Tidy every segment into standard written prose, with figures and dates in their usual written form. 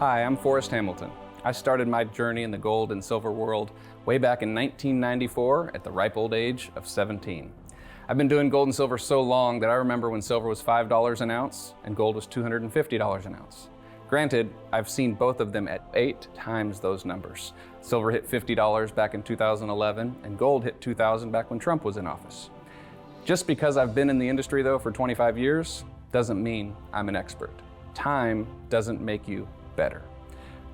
Hi, I'm Forrest Hamilton. I started my journey in the gold and silver world way back in 1994 at the ripe old age of 17. I've been doing gold and silver so long that I remember when silver was $5 an ounce and gold was $250 an ounce. Granted, I've seen both of them at 8 times those numbers. Silver hit $50 back in 2011 and gold hit $2,000 back when Trump was in office. Just because I've been in the industry though for 25 years doesn't mean I'm an expert. Time doesn't make you better.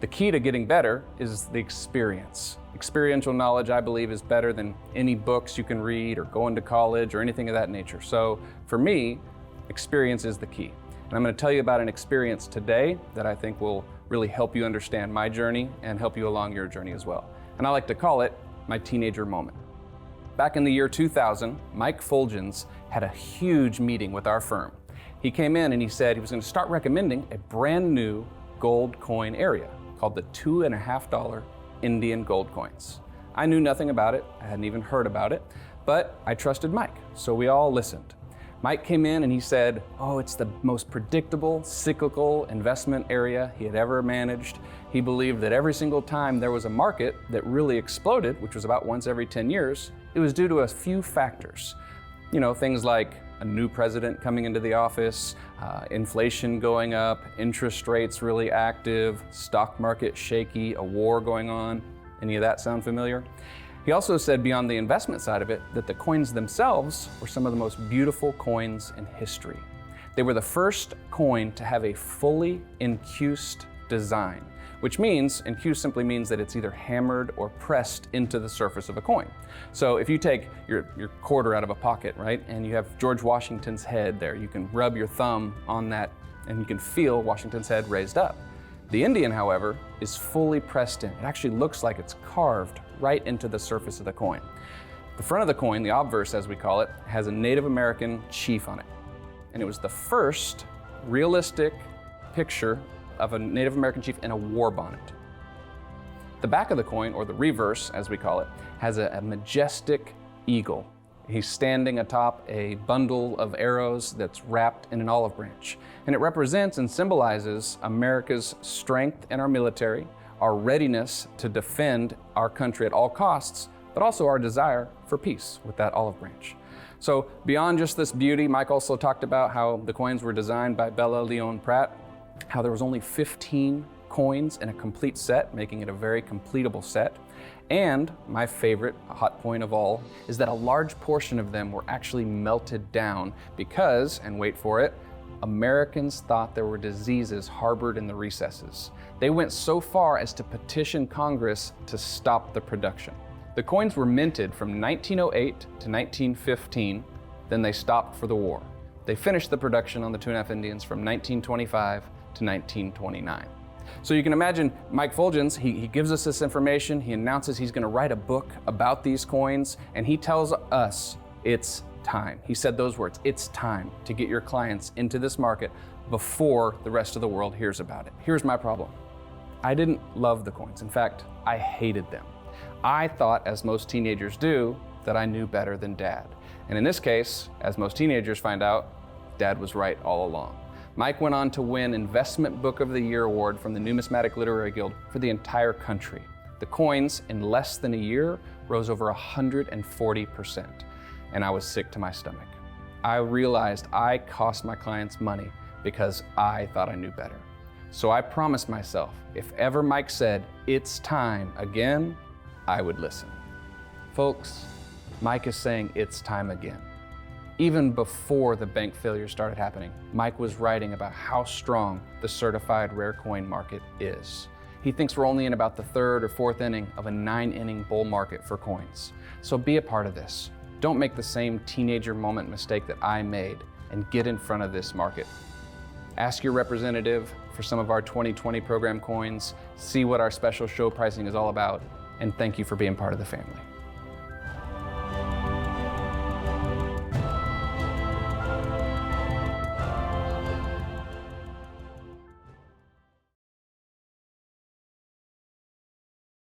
The key to getting better is the experience. Experiential knowledge, I believe, is better than any books you can read or going to college or anything of that nature. So for me, experience is the key. And I'm going to tell you about an experience today that I think will really help you understand my journey and help you along your journey as well. And I like to call it my teenager moment. Back in the year 2000, Mike Fulgens had a huge meeting with our firm. He came in and he said he was going to start recommending a brand new gold coin area called the $2.50 Indian gold coins. I knew nothing about it. I hadn't even heard about it, but I trusted Mike, so we all listened. Mike came in and he said, oh, it's the most predictable, cyclical investment area he had ever managed. He believed that every single time there was a market that really exploded, which was about once every 10 years, it was due to a few factors. You know, things like a new president coming into the office, inflation going up, interest rates really active, stock market shaky, a war going on. Any of that sound familiar? He also said beyond the investment side of it, that the coins themselves were some of the most beautiful coins in history. They were the first coin to have a fully encused design, which means, encused simply means that it's either hammered or pressed into the surface of a coin. So if you take your quarter out of a pocket, right, and you have George Washington's head there, you can rub your thumb on that and you can feel Washington's head raised up. The Indian, however, is fully pressed in. It actually looks like it's carved right into the surface of the coin. The front of the coin, the obverse as we call it, has a Native American chief on it. And it was the first realistic picture of a Native American chief in a war bonnet. The back of the coin, or the reverse as we call it, has a majestic eagle. He's standing atop a bundle of arrows that's wrapped in an olive branch. And it represents and symbolizes America's strength in our military, our readiness to defend our country at all costs, but also our desire for peace with that olive branch. So beyond just this beauty, Mike also talked about how the coins were designed by Bella Leon Pratt, how there was only 15 coins in a complete set, making it a very completable set. And my favorite hot point of all is that a large portion of them were actually melted down because, and wait for it, Americans thought there were diseases harbored in the recesses. They went so far as to petition Congress to stop the production. The coins were minted from 1908 to 1915, then they stopped for the war. They finished the production on the 2.5 Indians from 1925 to 1929. So you can imagine Mike Fulgens, he gives us this information, he announces he's gonna write a book about these coins, and he tells us it's time. He said those words, it's time to get your clients into this market before the rest of the world hears about it. Here's my problem. I didn't love the coins. In fact, I hated them. I thought, as most teenagers do, that I knew better than Dad. And in this case, as most teenagers find out, Dad was right all along. Mike went on to win Investment Book of the Year award from the Numismatic Literary Guild for the entire country. The coins, in less than a year, rose over 140%, and I was sick to my stomach. I realized I cost my clients money because I thought I knew better. So I promised myself, if ever Mike said, it's time again, I would listen. Folks, Mike is saying it's time again. Even before the bank failure started happening, Mike was writing about how strong the certified rare coin market is. He thinks we're only in about the 3rd or 4th inning of a 9-inning bull market for coins. So be a part of this. Don't make the same teenager moment mistake that I made and get in front of this market. Ask your representative for some of our 2020 program coins, see what our special show pricing is all about, and thank you for being part of the family.